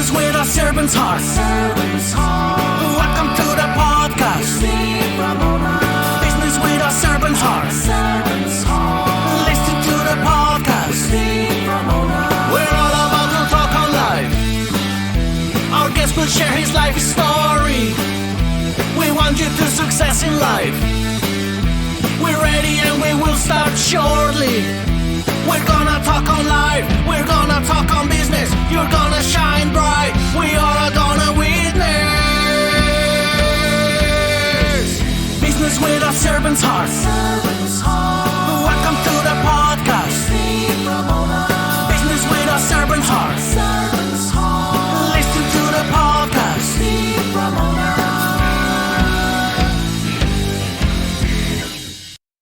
Business with a servant's heart. Welcome to the podcast. Steve Ramona. Business with a servant's heart. Listen to the podcast. Steve Ramona. We're all about to talk on life. Our guest will share his life story. We want you to success in life. We're ready and we will start shortly. We're gonna talk on life. We're gonna talk on business. You're gonna shine bright. We are gonna witness. Business with a servant's heart. Welcome to the podcast. Business with a servant's heart. Listen to the podcast.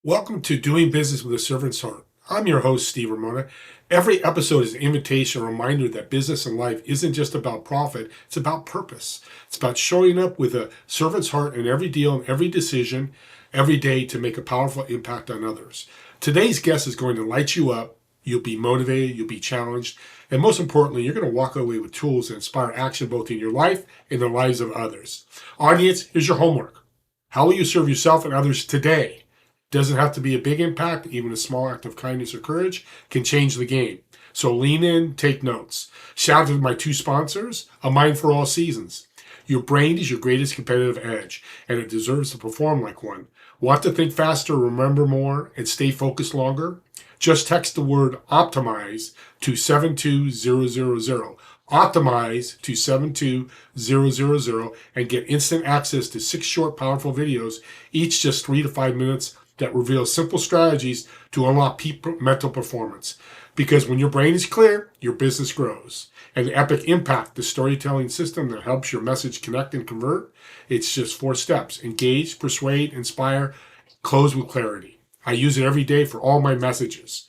Welcome to Doing Business with a Servant's Heart. I'm your host, Steve Ramona. Every episode is an invitation, a reminder that business and life isn't just about profit, it's about purpose. It's about showing up with a servant's heart in every deal and every decision, every day to make a powerful impact on others. Today's guest is going to light you up. You'll be motivated, you'll be challenged, and most importantly, you're going to walk away with tools that inspire action both in your life and the lives of others. Audience, here's your homework. How will you serve yourself and others today? Doesn't have to be a big impact. Even a small act of kindness or courage can change the game. So lean in, take notes. Shout out to my two sponsors, A Mind for All Seasons. Your brain is your greatest competitive edge, and it deserves to perform like one. Want to think faster, remember more, and stay focused longer? Just text the word optimize to 72000. Optimize to 72000 and get instant access to 6 short, powerful videos, each just 3 to 5 minutes, that reveals simple strategies to unlock peak mental performance. Because when your brain is clear, your business grows. And Epic Impact, the storytelling system that helps your message connect and convert, it's just 4 steps. Engage, persuade, inspire, close with clarity. I use it every day for all my messages.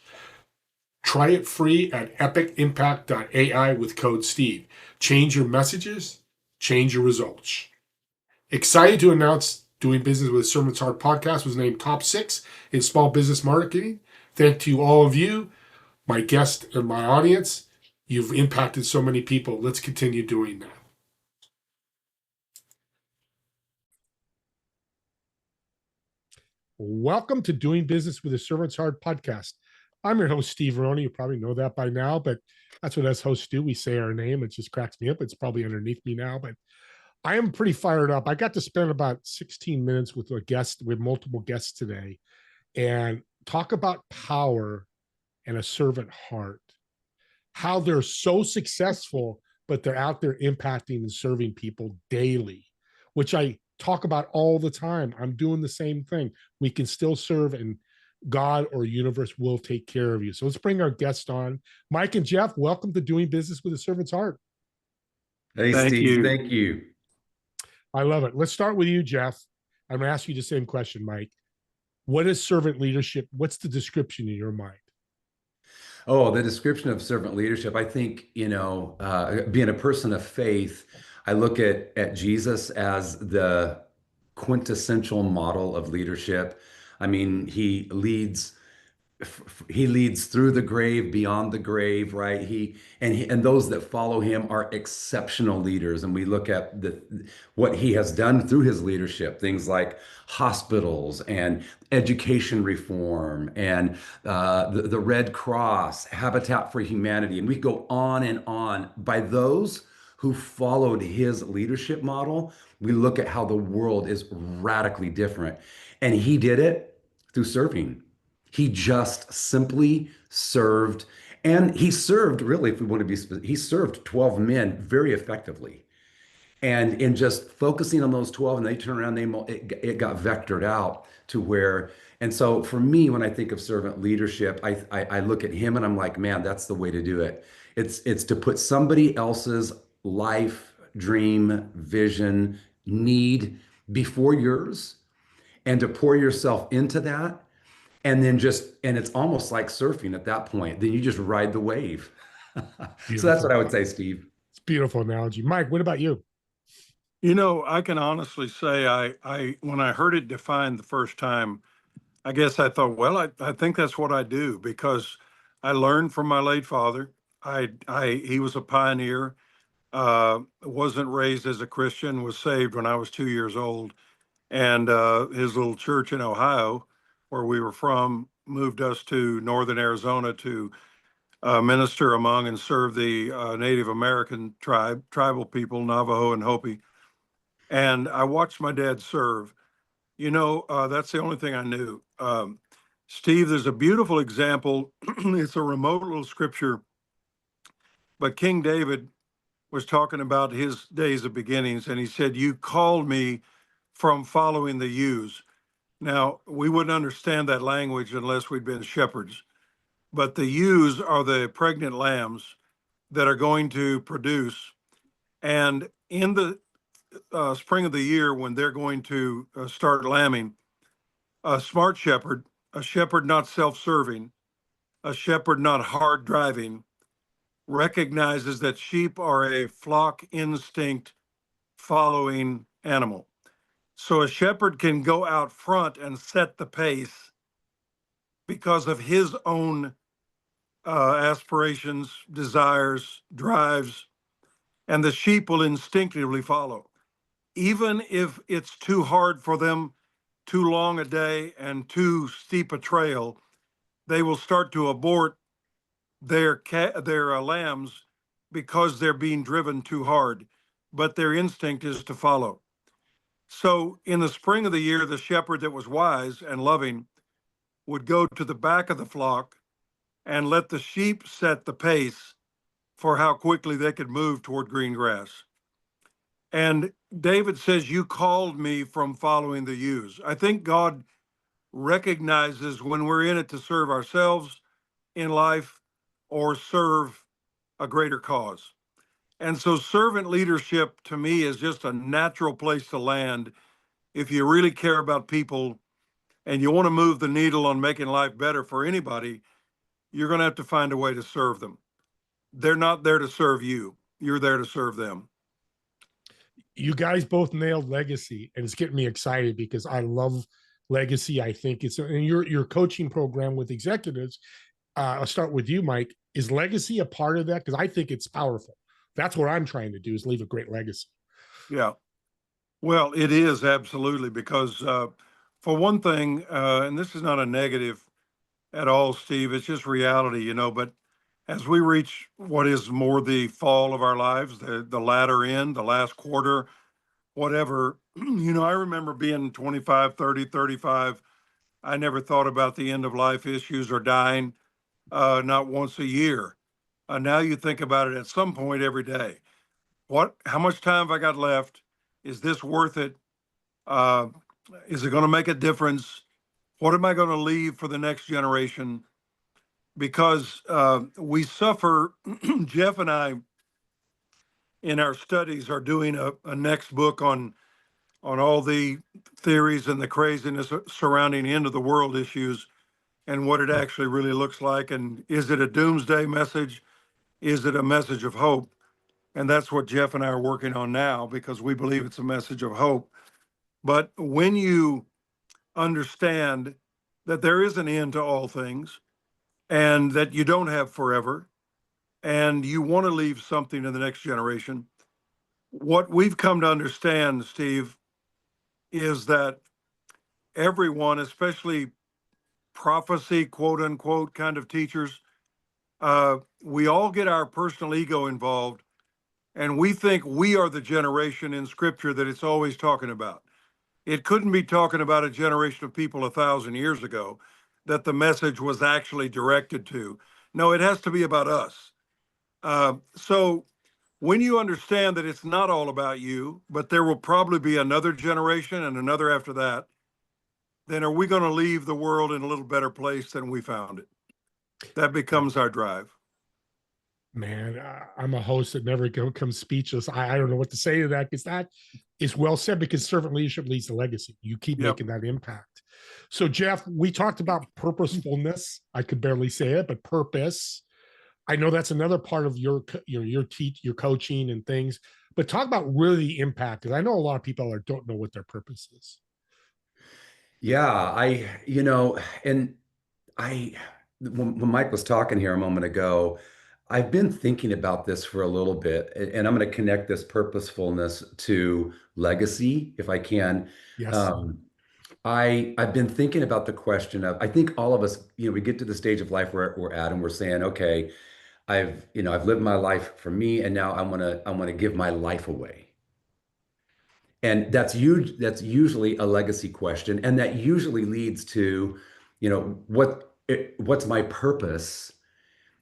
Try it free at epicimpact.ai with code STEVE. Change your messages, change your results. Excited to announce Doing Business with a Servant's Heart podcast was named top 6 in small business marketing. Thank you all of you, my guests and my audience. You've impacted so many people. Let's continue doing that. Welcome to Doing Business with a Servant's Heart podcast. I'm your host, Steve Ramona. You probably know that by now, but that's what us hosts do. We say our name. It just cracks me up. It's probably underneath me now, but I am pretty fired up. I got to spend about 16 minutes with multiple guests today, and talk about power and a servant heart. How they're so successful, but they're out there impacting and serving people daily, which I talk about all the time. I'm doing the same thing. We can still serve, and God or universe will take care of you. So let's bring our guest on. Mike and Jeff, welcome to Doing Business with a Servant's Heart. Hey, Steve. Thank you. I love it. Let's start with you, Jeff. I'm going to ask you the same question, Mike. What is servant leadership? What's the description in your mind? Oh, the description of servant leadership, I think, being a person of faith, I look at Jesus as the quintessential model of leadership. I mean, he leads through the grave, beyond the grave, right? And those that follow him are exceptional leaders. And we look at what he has done through his leadership, things like hospitals and education reform and the Red Cross, Habitat for Humanity, and we go on and on. By those who followed his leadership model, we look at how the world is radically different. And he did it through serving. He just simply served, and he served, really, if we want to be specific, he served 12 men very effectively. And in just focusing on those 12, and they turn around, it got vectored out to where, and so for me, when I think of servant leadership, I look at him and I'm like, man, that's the way to do it. It's to put somebody else's life, dream, vision, need before yours, and to pour yourself into that. And then and it's almost like surfing at that point. Then you just ride the wave. So that's what I would say, Steve. It's a beautiful analogy. Mike, what about you? You know, I can honestly say I when I heard it defined the first time, I guess I thought, well, I think that's what I do, because I learned from my late father. He was a pioneer. wasn't raised as a Christian, was saved when I was 2 years old. And his little church in Ohio, where we were from, moved us to northern Arizona to minister among and serve the Native American tribal people, Navajo and Hopi. And I watched my dad serve. That's the only thing I knew. Steve, there's a beautiful example. It's a remote little scripture, but King David was talking about his days of beginnings, and he said, "You called me from following the ewes." Now, we wouldn't understand that language unless we'd been shepherds, but the ewes are the pregnant lambs that are going to produce. And in the spring of the year, when they're going to start lambing, a smart shepherd, a shepherd not self serving, a shepherd not hard driving, recognizes that sheep are a flock instinct following animal. So a shepherd can go out front and set the pace because of his own aspirations, desires, drives, and the sheep will instinctively follow. Even if it's too hard for them, too long a day, and too steep a trail, they will start to abort their lambs because they're being driven too hard. But their instinct is to follow. So in the spring of the year, the shepherd that was wise and loving would go to the back of the flock and let the sheep set the pace for how quickly they could move toward green grass. And David says, "You called me from following the ewes." I think God recognizes when we're in it to serve ourselves in life or serve a greater cause. And so servant leadership to me is just a natural place to land if you really care about people and you want to move the needle on making life better for anybody. You're going to have to find a way to serve them. They're not there to serve you. You're there to serve them. You guys both nailed legacy, and it's getting me excited because I love legacy. I think it's in your coaching program with executives. I'll start with you, Mike. Is legacy a part of that? Because I think it's powerful. That's what I'm trying to do, is leave a great legacy. Yeah. Well, it is absolutely because, for one thing, and this is not a negative at all, Steve, it's just reality, but as we reach what is more the fall of our lives, the latter end, the last quarter, whatever, I remember being 25, 30, 35. I never thought about the end of life issues or dying, not once a year. Now you think about it at some point every day. How much time have I got left? Is this worth it? Uh, is it going to make a difference? What am I going to leave for the next generation? Because we suffer, Jeff and I, in our studies, are doing a next book on all the theories and the craziness surrounding end of the world issues and what it actually really looks like. And is it a doomsday message? Is it a message of hope? And that's what Jeff and I are working on now because we believe it's a message of hope. But when you understand that there is an end to all things and that you don't have forever and you want to leave something to the next generation, what we've come to understand, Steve, is that everyone, especially prophecy, quote unquote, kind of teachers, we all get our personal ego involved and we think we are the generation in scripture that it's always talking about. It couldn't be talking about a generation of people 1,000 years ago that the message was actually directed to. No, it has to be about us. So when you understand that it's not all about you, but there will probably be another generation and another after that, then are we going to leave the world in a little better place than we found it? That becomes our drive. Man, I'm a host that never comes speechless. I don't know what to say to that because that is well said, because servant leadership leads to legacy. You keep Yep. making that impact. So, Jeff, we talked about purposefulness. I could barely say it, but purpose. I know that's another part of your coaching and things. But talk about really the impact, because I know a lot of people don't know what their purpose is. Yeah, and I, when Mike was talking here a moment ago, I've been thinking about this for a little bit, and I'm going to connect this purposefulness to legacy if I can. Yes. Um, I've been thinking about the question of, I think all of us, we get to the stage of life where we're at and we're saying, okay, I've lived my life for me and now I want to give my life away. And that's huge. That's usually a legacy question. And that usually leads to, what's my purpose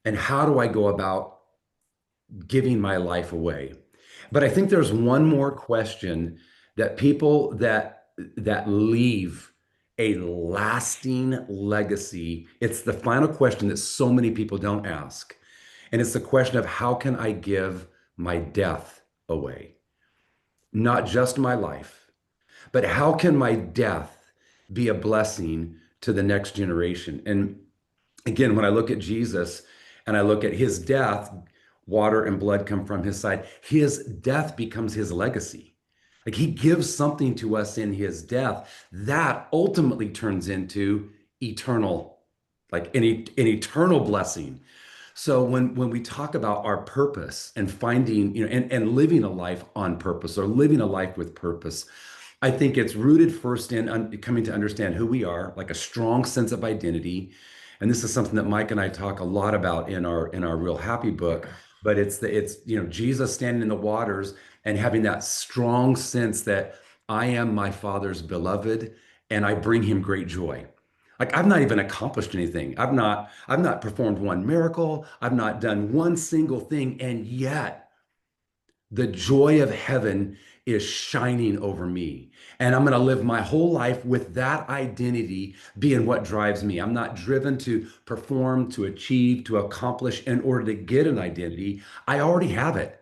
and how do I go about giving my life away? But I think there's one more question that people that leave a lasting legacy, it's the final question that so many people don't ask. And it's the question of how can I give my death away? Not just my life, but how can my death be a blessing to the next generation? And again, when I look at Jesus and I look at his death, water and blood come from his side. His death becomes his legacy. Like he gives something to us in his death that ultimately turns into eternal, like an eternal blessing. So when we talk about our purpose and finding, and living a life on purpose or living a life with purpose, I think it's rooted first in coming to understand who we are, like a strong sense of identity. And this is something that Mike and I talk a lot about in our Real Happy book. But it's Jesus standing in the waters and having that strong sense that I am my Father's beloved and I bring him great joy. Like I've not even accomplished anything. I've not performed one miracle. I've not done one single thing, and yet the joy of heaven is shining over me. And I'm going to live my whole life with that identity being what drives me. I'm not driven to perform, to achieve, to accomplish in order to get an identity. I already have it.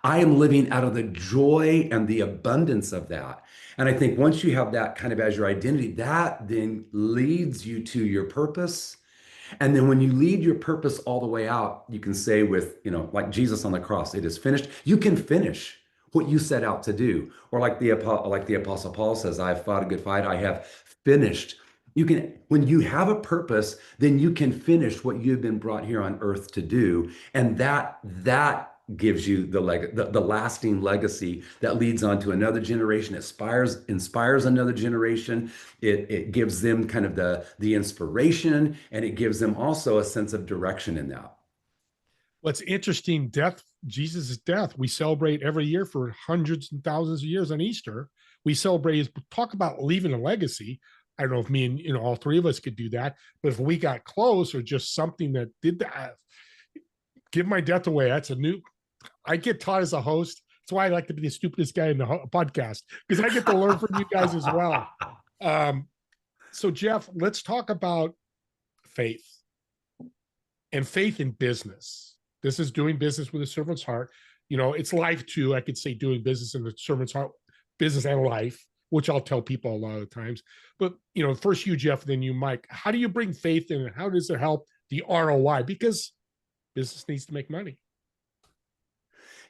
I am living out of the joy and the abundance of that. And I think once you have that kind of as your identity, that then leads you to your purpose. And then when you lead your purpose all the way out, you can say with, like Jesus on the cross, it is finished. You can finish what you set out to do. Or like the Apostle Paul says, I have fought a good fight. I have finished. When you have a purpose, then you can finish what you've been brought here on earth to do. And that gives you the lasting legacy that leads on to another generation, inspires another generation. It gives them kind of the inspiration, and it gives them also a sense of direction in that. What's interesting, Jesus' death, we celebrate every year for hundreds and thousands of years on Easter. We celebrate, talk about leaving a legacy. I don't know if me and all three of us could do that, but if we got close or just something that did that, give my death away. I get taught as a host. That's why I like to be the stupidest guy in the podcast, because I get to learn from you guys as well. So Jeff, let's talk about faith and faith in business. This is doing business with a servant's heart. It's life too. I could say doing business in the servant's heart, business and life, which I'll tell people a lot of times. But, first you, Jeff, then you, Mike. How do you bring faith in, and how does it help the ROI? Because business needs to make money.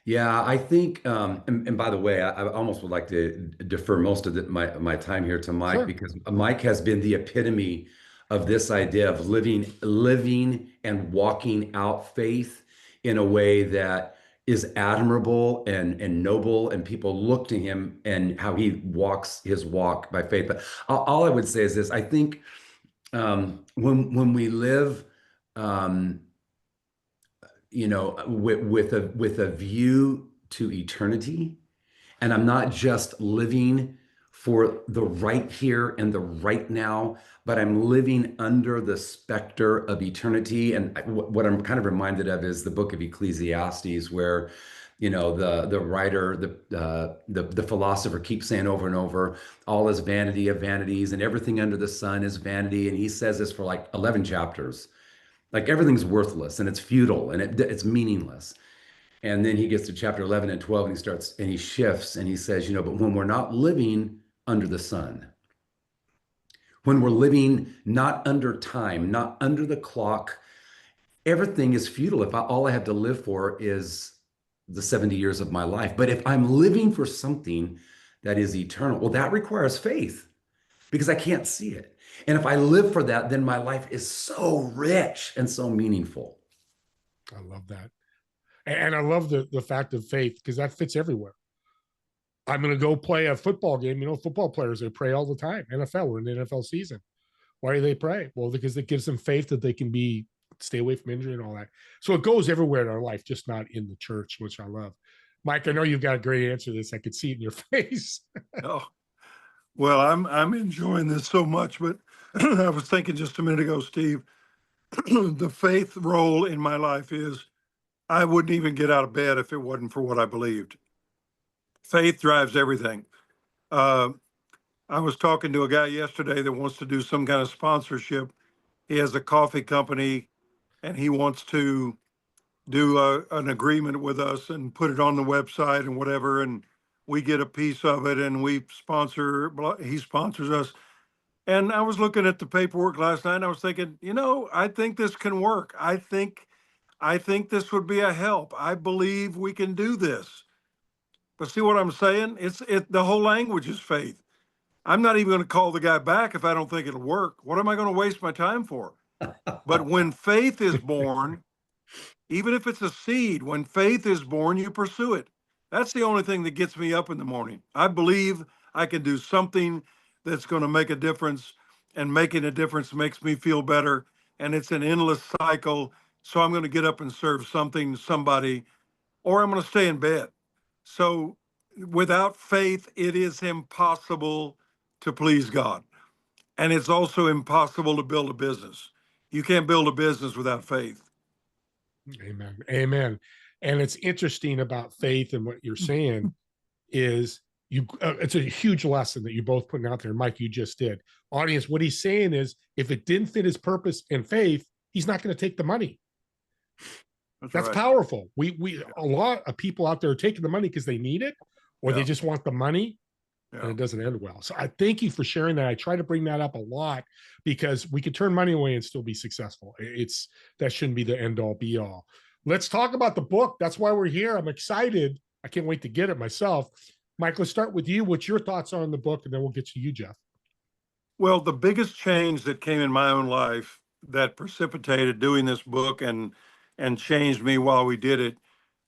Yeah, I think, and by the way, I almost would like to defer most of my time here to Mike, Sure. because Mike has been the epitome of this idea of living and walking out faith in a way that is admirable and noble, and people look to him and how he walks his walk by faith. But all I would say is this: I think when we live, um, with a view to eternity, and I'm not just living for the right here and the right now, but I'm living under the specter of eternity. And what I'm kind of reminded of is the book of Ecclesiastes, where the writer, the philosopher keeps saying over and over, all is vanity of vanities, and everything under the sun is vanity. And he says this for like 11 chapters. Like everything's worthless and it's futile and it's meaningless. And then he gets to chapter 11 and 12 and he shifts and he says, but when we're not living under the sun, when we're living not under time, not under the clock, everything is futile. If all I have to live for is the 70 years of my life. But if I'm living for something that is eternal, well, that requires faith because I can't see it. And if I live for that, then my life is so rich and so meaningful. I love that. And I love the fact of faith because that fits everywhere. I'm going to go play a football game. Football players, they pray all the time. NFL, we're in the NFL season. Why do they pray? Well, because it gives them faith that they can stay away from injury and all that. So it goes everywhere in our life, just not in the church, which I love. Mike, I know you've got a great answer to this. I could see it in your face. Oh, well, I'm enjoying this so much, but I was thinking just a minute ago, Steve, the faith role in my life is I wouldn't even get out of bed if it wasn't for what I believed. Faith drives everything. Uh, I was talking to a guy yesterday that wants to do some kind of sponsorship. He has a coffee company and he wants to do an agreement with us and put it on the website and whatever. And we get a piece of it and he sponsors us. And I was looking at the paperwork last night and I was thinking, I think this can work. I think this would be a help. I believe we can do this. But see what I'm saying? The whole language is faith. I'm not even going to call the guy back if I don't think it'll work. What am I going to waste my time for? But when faith is born, even if it's a seed, when faith is born, you pursue it. That's the only thing that gets me up in the morning. I believe I can do something that's going to make a difference, and making a difference makes me feel better. And it's an endless cycle. So I'm going to get up and serve somebody, or I'm going to stay in bed. So without faith, it is impossible to please God. And it's also impossible to build a business. You can't build a business without faith. Amen. Amen. And it's interesting about faith and what you're saying is it's a huge lesson that you both putting out there. Mike, you just did. Audience, what he's saying is if it didn't fit his purpose and faith, he's not going to take the money. That's right. Powerful. We a lot of people out there are taking the money because they need it or they just want the money. Yeah. And it doesn't end well. So I thank you for sharing that. I try to bring that up a lot because we could turn money away and still be successful. That shouldn't be the end all be all. Let's talk about the book. That's why we're here. I'm excited. I can't wait to get it myself. Mike, let's start with you. What's your thoughts on the book? And then we'll get to you, Jeff. Well, the biggest change that came in my own life that precipitated doing this book and changed me while we did it,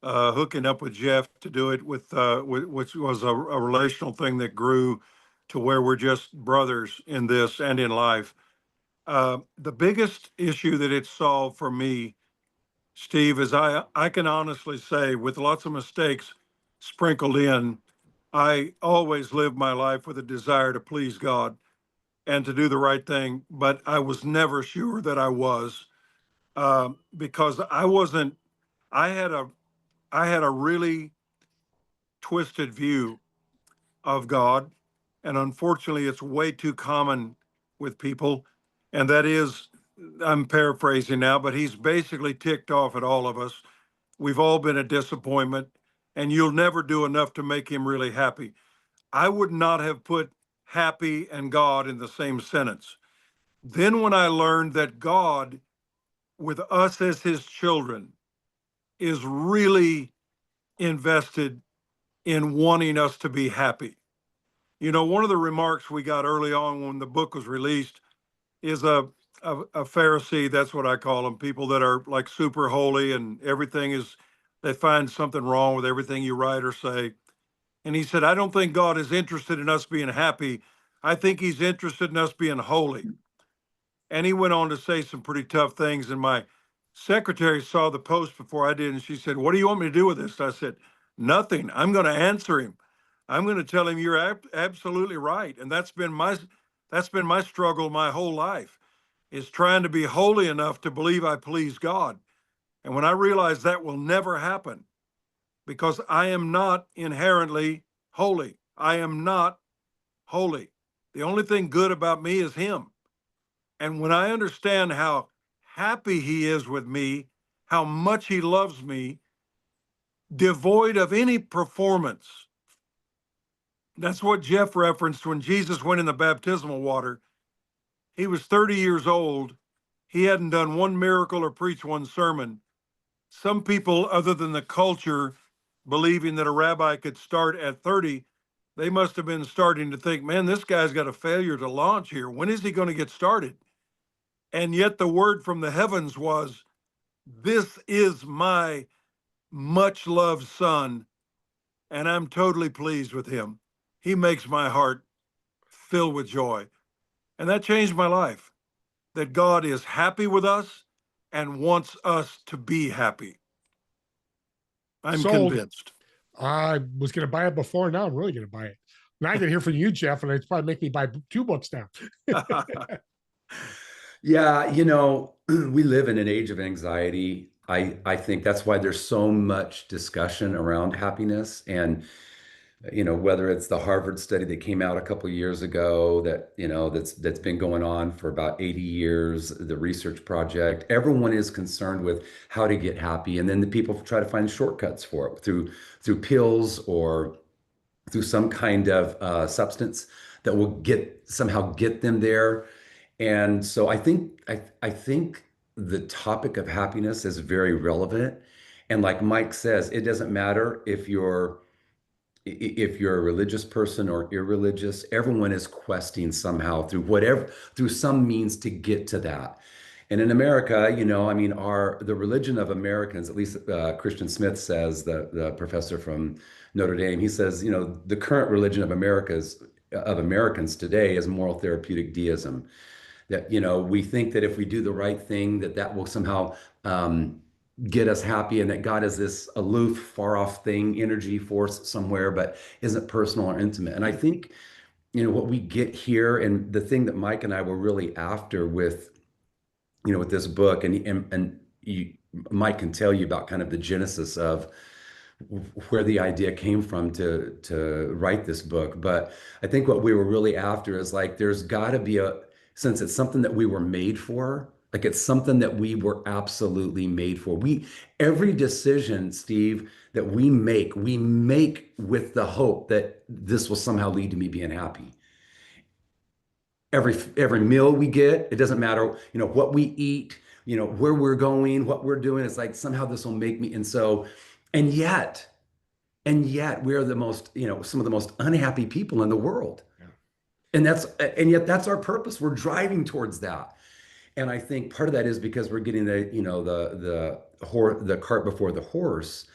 hooking up with Jeff to do it with which was a relational thing that grew to where we're just brothers in this and in life. The biggest issue that it solved for me, Steve, is I can honestly say, with lots of mistakes sprinkled in, I always lived my life with a desire to please God and to do the right thing, but I was never sure that I was, because I wasn't. I had a really twisted view of God, and unfortunately, it's way too common with people. And that is, I'm paraphrasing now, but he's basically ticked off at all of us. We've all been a disappointment, and you'll never do enough to make him really happy. I would not have put happy and God in the same sentence. Then when I learned that God, with us as his children, is really invested in wanting us to be happy. One of the remarks we got early on when the book was released is a Pharisee, that's what I call them, people that are like super holy and they find something wrong with everything you write or say. And he said, I don't think God is interested in us being happy. I think he's interested in us being holy. And he went on to say some pretty tough things. And my secretary saw the post before I did. And she said, what do you want me to do with this? I said, nothing. I'm going to answer him. I'm going to tell him you're absolutely right. And that's been my struggle my whole life, is trying to be holy enough to believe I please God. And when I realized that will never happen, because I am not inherently holy. I am not holy. The only thing good about me is him. And when I understand how happy he is with me, how much he loves me, devoid of any performance. That's what Jeff referenced when Jesus went in the baptismal water. He was 30 years old. He hadn't done one miracle or preached one sermon. Some people, other than the culture, believing that a rabbi could start at 30, they must have been starting to think, man, this guy's got a failure to launch here. When is he going to get started? And yet the word from the heavens was, This is my much loved son, and I'm totally pleased with him. He makes my heart fill with joy. And that changed my life. That God is happy with us and wants us to be happy. I'm Sold. convinced. I was going to buy it before. Now I'm really going to buy it. Now I can hear from you, Jeff, and it's probably make me buy 2 books now. Yeah, we live in an age of anxiety. I think that's why there's so much discussion around happiness. And whether it's the Harvard study that came out a couple of years ago that, that's been going on for about 80 years, the research project, everyone is concerned with how to get happy. And then the people try to find shortcuts for it through pills or through some kind of substance that will somehow get them there. And so I think the topic of happiness is very relevant. And like Mike says, it doesn't matter if you're a religious person or irreligious, everyone is questing somehow through some means to get to that. And in America, I mean, the religion of Americans, at least Christian Smith says, the professor from Notre Dame, he says, the current religion of Americans today is moral therapeutic deism. That we think that if we do the right thing, that will somehow get us happy, and that God is this aloof, far off thing, energy force somewhere, but isn't personal or intimate. And I think, what we get here, and the thing that Mike and I were really after with this book, and Mike can tell you about kind of the genesis of where the idea came from to write this book. But I think what we were really after is like there's got to be since it's something that we were made for, like it's something that we were absolutely made for. Every decision, Steve, that we make with the hope that this will somehow lead to me being happy. Every meal we get, it doesn't matter, what we eat, where we're going, what we're doing. It's like somehow this will make me. And yet, we're some of the most unhappy people in the world. Yeah. And yet that's our purpose. We're driving towards that. And I think part of that is because we're getting the cart before the horse.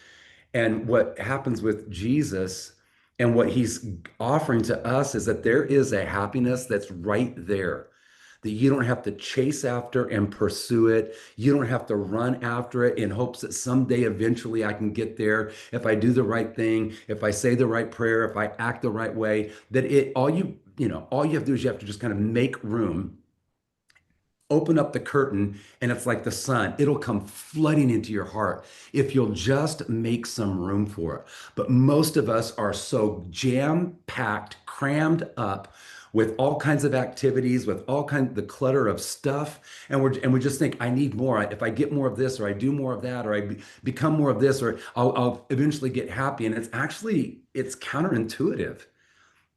And what happens with Jesus and what he's offering to us is that there is a happiness that's right there, that you don't have to chase after and pursue it. You don't have to run after it in hopes that someday, eventually, I can get there if I do the right thing, if I say the right prayer, if I act the right way. All you have to do is you have to just kind of make room, open up the curtain, and it's like the sun. It'll come flooding into your heart if you'll just make some room for it. But most of us are so jam-packed, crammed up with all kinds of activities, with all kinds of the clutter of stuff, and we just think, I need more. If I get more of this, or I do more of that, or become more of this, or I'll eventually get happy. And it's counterintuitive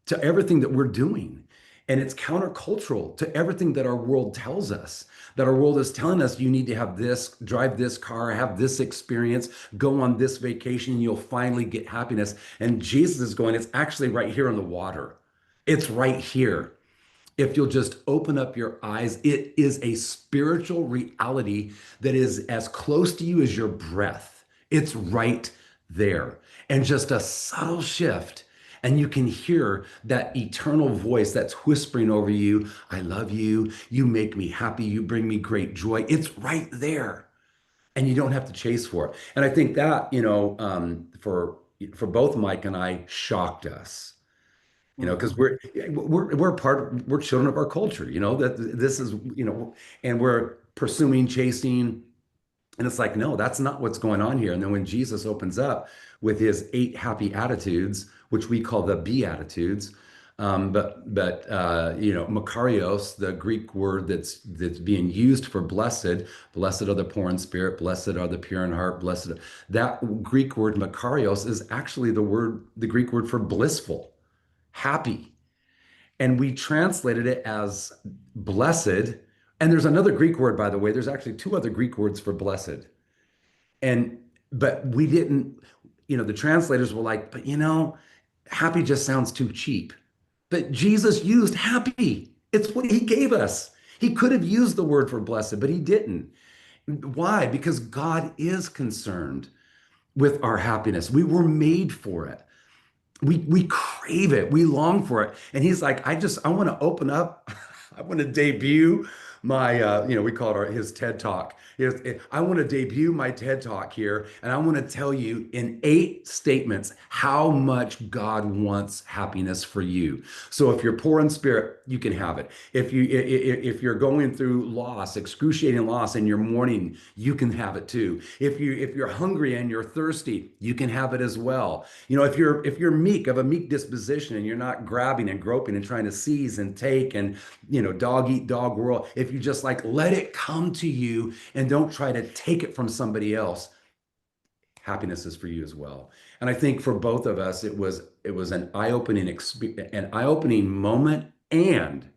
to everything that we're doing. And it's countercultural to everything that our world tells us. That our world is telling us you need to have this, drive this car, have this experience, go on this vacation, and you'll finally get happiness. And Jesus is going, it's actually right here in the water. It's right here. If you'll just open up your eyes, it is a spiritual reality that is as close to you as your breath. It's right there. And just a subtle shift, and you can hear that eternal voice that's whispering over you, I love you. You make me happy. You bring me great joy. It's right there. And you don't have to chase for it. And I think that, for both Mike and I, shocked us. Because we're children of our culture, that this is, and we're pursuing, chasing, and it's like, no, that's not what's going on here. And then when Jesus opens up with his 8 happy attitudes, which we call the Beatitudes, Makarios, the Greek word that's being used for blessed are the poor in spirit, blessed are the pure in heart, that Greek word Makarios is actually the Greek word for blissful, happy. And we translated it as blessed. And there's another Greek word, by the way. There's actually 2 other Greek words for blessed. But we didn't, the translators were like, but happy just sounds too cheap. But Jesus used happy. It's what he gave us. He could have used the word for blessed, but he didn't. Why? Because God is concerned with our happiness. We were made for it. We crave it. We long for it. And he's like, I want to open up. I want to debut my we call it his TED Talk. I want to debut my TED Talk here, and I want to tell you in 8 statements how much God wants happiness for you. So if you're poor in spirit, you can have it. If you're going through loss, excruciating loss, and you're mourning, you can have it too. If you're hungry and you're thirsty, you can have it as well. If you're meek, of a meek disposition, and you're not grabbing and groping and trying to seize and take and dog eat dog world, if you just like let it come to you and don't try to take it from somebody else, happiness is for you as well. And I think for both of us, it was an eye-opening moment and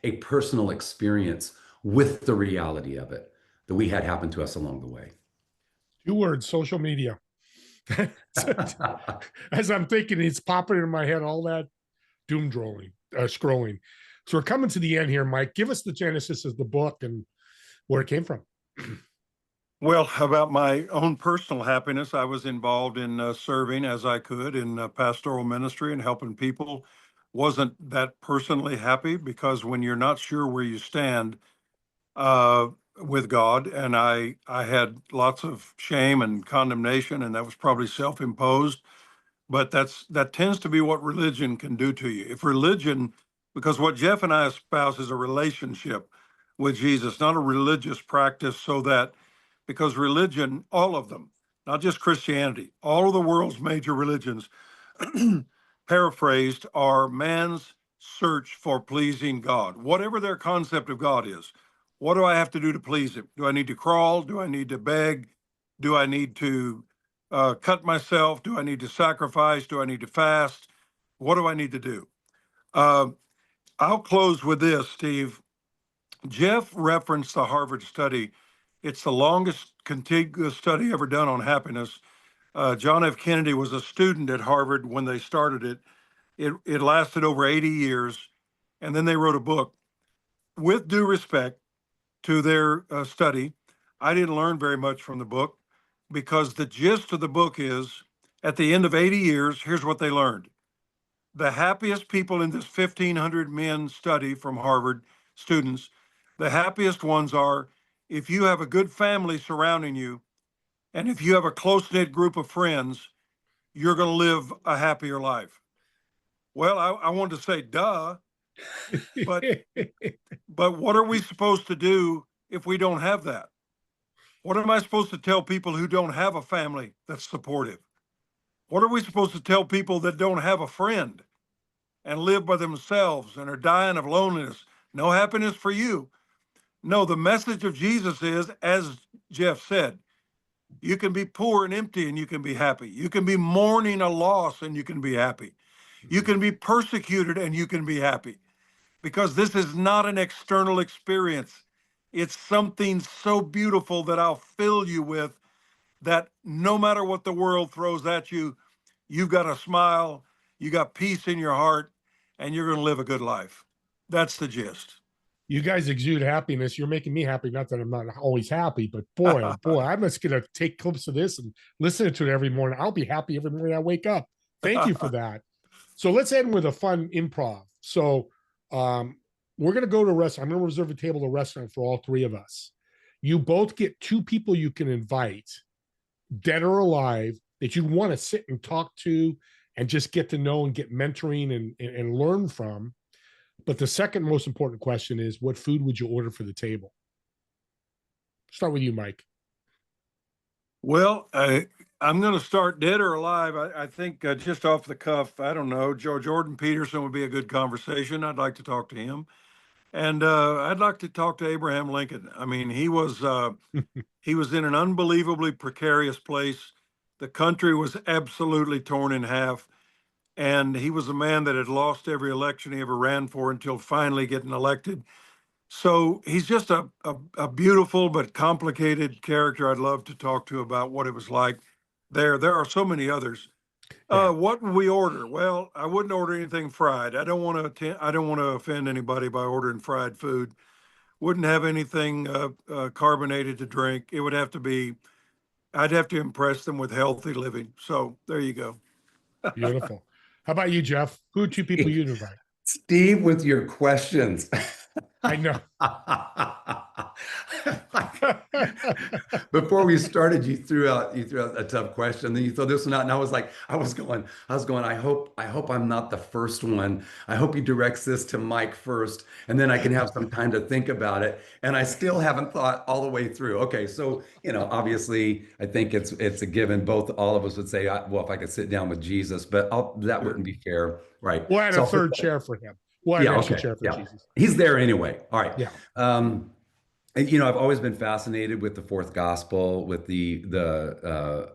a personal experience with the reality of it that we had happen to us along the way. 2 words: social media. As I'm thinking, it's popping in my head, all that doom scrolling. So we're coming to the end here, Mike. Give us the genesis of the book and where it came from. Well, about my own personal happiness, I was involved in serving as I could in pastoral ministry and helping people. Wasn't that personally happy because when you're not sure where you stand uh, with God, and I had lots of shame and condemnation, and that was probably self-imposed. But that tends to be what religion can do to you. If religion, because what Jeff and I espouse is a relationship with Jesus, not a religious practice, so that because religion, all of them, not just Christianity, all of the world's major religions, paraphrased, are man's search for pleasing God, whatever their concept of God is. What do I have to do to please him? Do I need to crawl? Do I need to beg? Do I need to cut myself? Do I need to sacrifice? Do I need to fast? What do I need to do? Uh, I'll close with this, Steve. Jeff referenced the Harvard study. It's the longest contiguous study ever done on happiness. John F. Kennedy was a student at Harvard when they started it. It lasted over 80 years, and then they wrote a book. With due respect to their study, I didn't learn very much from the book because the gist of the book is at the end of 80 years, here's what they learned. The happiest people in this 1,500 men study from Harvard students, the happiest ones are if you have a good family surrounding you and if you have a close knit group of friends, you're going to live a happier life. Well, I wanted to say, duh, but but what are we supposed to do if we don't have that? What am I supposed to tell people who don't have a family that's supportive? What are we supposed to tell people that don't have a friend and live by themselves and are dying of loneliness? No happiness for you. No, the message of Jesus is, as Jeff said, you can be poor and empty and you can be happy. You can be mourning a loss and you can be happy. You can be persecuted and you can be happy because this is not an external experience. It's something so beautiful that I'll fill you with that no matter what the world throws at you, you've got a smile, you got peace in your heart, and you're going to live a good life. That's the gist. You guys exude happiness. You're making me happy. Not that I'm not always happy, but boy, oh boy, I'm just going to take clips of this and listen to it every morning. I'll be happy every morning I wake up. Thank you for that. So let's end with a fun improv. So we're going to go to a restaurant. I'm going to reserve a table at a restaurant for all 3 of us. You both get 2 people you can invite, dead or alive, that you want to sit and talk to and just get to know and get mentoring and learn from. But the second most important question is, what food would you order for the table? Start with you, Mike. Well, I'm going to start dead or alive. I think just off the cuff, I don't know. Jordan Peterson would be a good conversation. I'd like to talk to him. And I'd like to talk to Abraham Lincoln. I mean, he was in an unbelievably precarious place. The country was absolutely torn in half. And he was a man that had lost every election he ever ran for until finally getting elected. So he's just a beautiful but complicated character I'd love to talk to about what it was like there. There are so many others. Yeah. What would we order? Well, I wouldn't order anything fried. I don't want to offend anybody by ordering fried food. wouldn't have anything carbonated to drink. It would have to be, I'd have to impress them with healthy living. So there you go. Beautiful. How about you, Jeff? Who are two people you'd invite? Steve, with your questions. I know. Before we started, you threw out a tough question. Then you throw this one out, and I was going. I hope I'm not the first one. I hope he directs this to Mike first, and then I can have some time to think about it. And I still haven't thought all the way through. Okay, so obviously, I think it's a given. Both all of us would say, well, if I could sit down with Jesus, but that wouldn't be fair, right? We'll add So a I'll put third chair for him. We'll add Yeah, an extra okay. chair for Yeah. Jesus. He's there anyway. All right. Yeah. And, I've always been fascinated with the fourth gospel, with the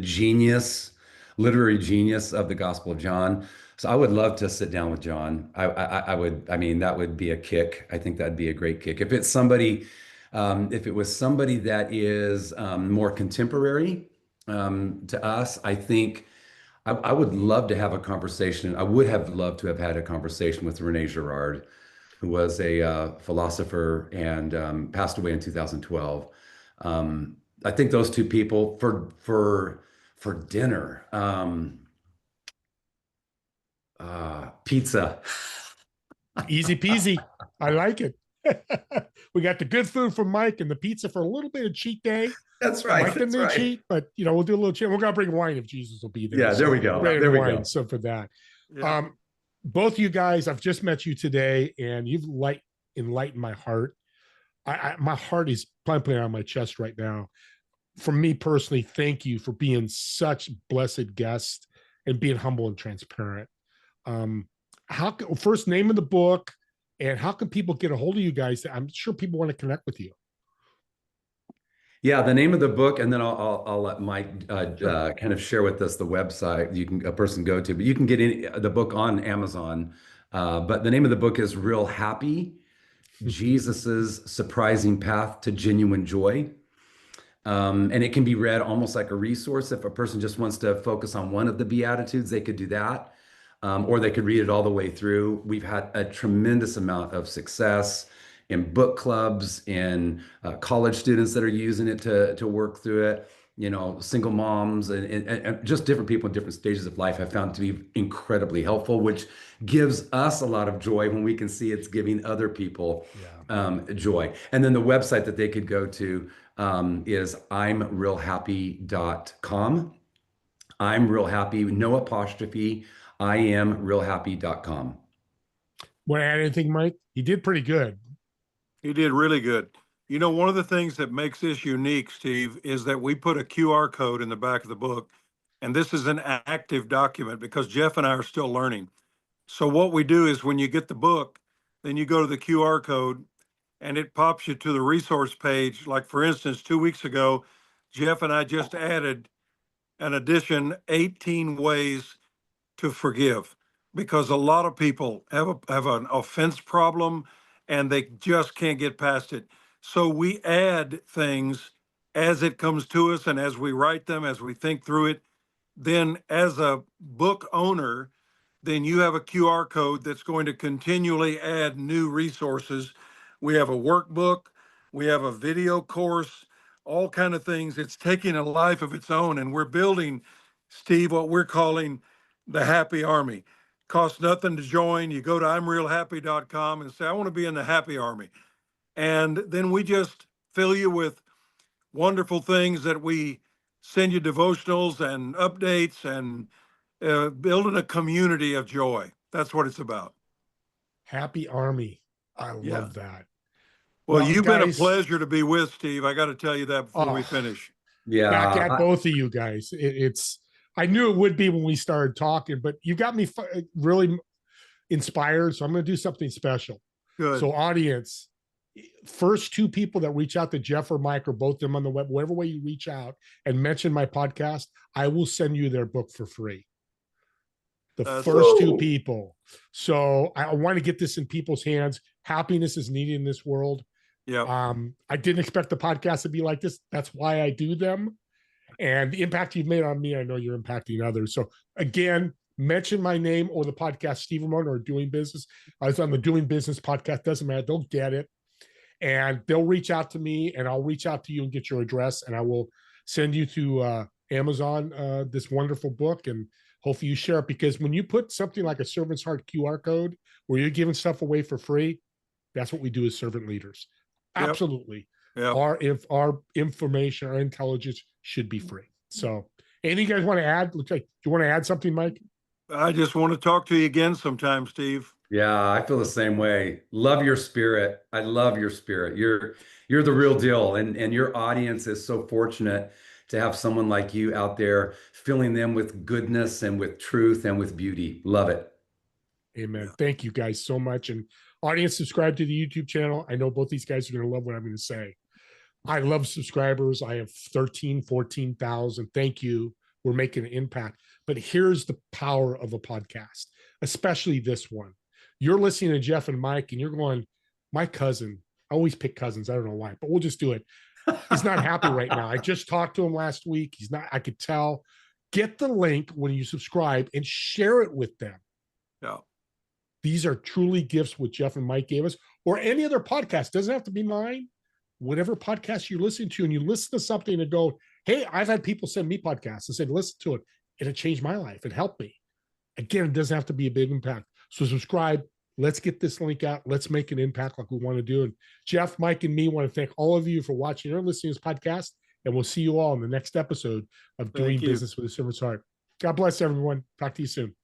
genius, literary genius of the Gospel of John. So I would love to sit down with John. I would, I mean, that would be a kick. I think that'd be a great kick. If it was somebody that is more contemporary to us, I think I would love to have a conversation. I would have loved to have had a conversation with Rene Girard, who was a philosopher and passed away in 2012. I think those two people for dinner, pizza. Easy peasy. I like it. We got the good food from Mike and the pizza for a little bit of cheat day. That's right. Mike That's didn't right. cheat, but we'll do a little cheat. We're gonna bring wine if Jesus will be there. Yeah, there we go. Bread There and we wine. go. So for that, Yeah. both you guys, I've just met you today, and you've enlightened my heart. My heart is pumping on my chest right now. For me personally, thank you for being such blessed guests and being humble and transparent. First name of the book, and how can people get a hold of you guys? I'm sure people want to connect with you. Yeah, the name of the book, and then I'll let Mike kind of share with us the website a person go to, but you can get the book on Amazon. But the name of the book is Real Happy: Jesus's Surprising Path to Genuine Joy. And it can be read almost like a resource. If a person just wants to focus on one of the Beatitudes, they could do that. Or they could read it all the way through. We've had a tremendous amount of success in book clubs, in college students that are using it to work through it. Single moms and just different people in different stages of life have found to be incredibly helpful, which gives us a lot of joy when we can see it's giving other people joy. And then the website that they could go to is imrealhappy.com. I'm real happy, no apostrophe. IamRealHappy.com. Want to add anything, Mike? You did pretty good. He did really good. One of the things that makes this unique, Steve, is that we put a QR code in the back of the book, and this is an active document because Jeff and I are still learning. So what we do is when you get the book, then you go to the QR code and it pops you to the resource page. Like for instance, 2 weeks ago, Jeff and I just added an addition 18 ways to forgive, because a lot of people have an offense problem and they just can't get past it. So we add things as it comes to us and as we write them, as we think through it. Then as a book owner, then you have a QR code that's going to continually add new resources. We have a workbook, we have a video course, all kind of things. It's taking a life of its own, and we're building, Steve, what we're calling the Happy Army. Costs nothing to join. You go to imrealhappy.com and say, I want to be in the Happy Army. And then we just fill you with wonderful things that we send you devotionals and updates and building a community of joy. That's what it's about. Happy Army. I Yeah. love that. Well, you've been a guys, pleasure to be with, Steve. I got to tell you that before we finish. back at Yeah. both of you guys. I knew it would be when we started talking, but you got me really inspired. So I'm going to do something special. Good. So audience, first two people that reach out to Jeff or Mike or both of them on the web, whatever way you reach out and mention my podcast, I will send you their book for free. The first two people. So I want to get this in people's hands. Happiness is needed in this world. Yeah. I didn't expect the podcast to be like this. That's why I do them. And the impact you've made on me, I know you're impacting others. So again, mention my name or the podcast, Steve Ramona, or Doing Business. I was on the Doing Business podcast. Doesn't matter. They'll get it. and they'll reach out to me, and I'll reach out to you and get your address, and I will send you to Amazon this wonderful book, and hopefully you share it, because when you put something like a Servant's Heart QR code where you're giving stuff away for free, that's what we do as servant leaders. Yep. Absolutely. Yep. Our information, our intelligence should be free. So anything you guys want to add? Looks like, do you want to add something, Mike? I just want to talk to you again sometime, Steve. Yeah, I feel the same way. Love your spirit. I love your spirit. You're the real deal, and your audience is so fortunate to have someone like you out there filling them with goodness and with truth and with beauty. Love it. Amen. Yeah. Thank you guys so much. And audience, subscribe to the YouTube channel. I know both these guys are going to love what I'm going to say. I love subscribers. I have 13, 14,000. Thank you. We're making an impact. But here's the power of a podcast, especially this one. You're listening to Jeff and Mike, and you're going, my cousin, I always pick cousins. I don't know why, but we'll just do it. He's not happy right now. I just talked to him last week. He's not, I could tell. Get the link when you subscribe and share it with them. Yeah. These are truly gifts what Jeff and Mike gave us, or any other podcast. Doesn't have to be mine. Whatever podcast you listen to, and you listen to something and go, hey, I've had people send me podcasts and said, listen to it. And it changed my life. It helped me. Again, it doesn't have to be a big impact. So subscribe. Let's get this link out. Let's make an impact like we want to do. And Jeff, Mike, and me want to thank all of you for watching or listening to this podcast. And we'll see you all in the next episode of Doing Business with a Servant's Heart. God bless everyone. Talk to you soon.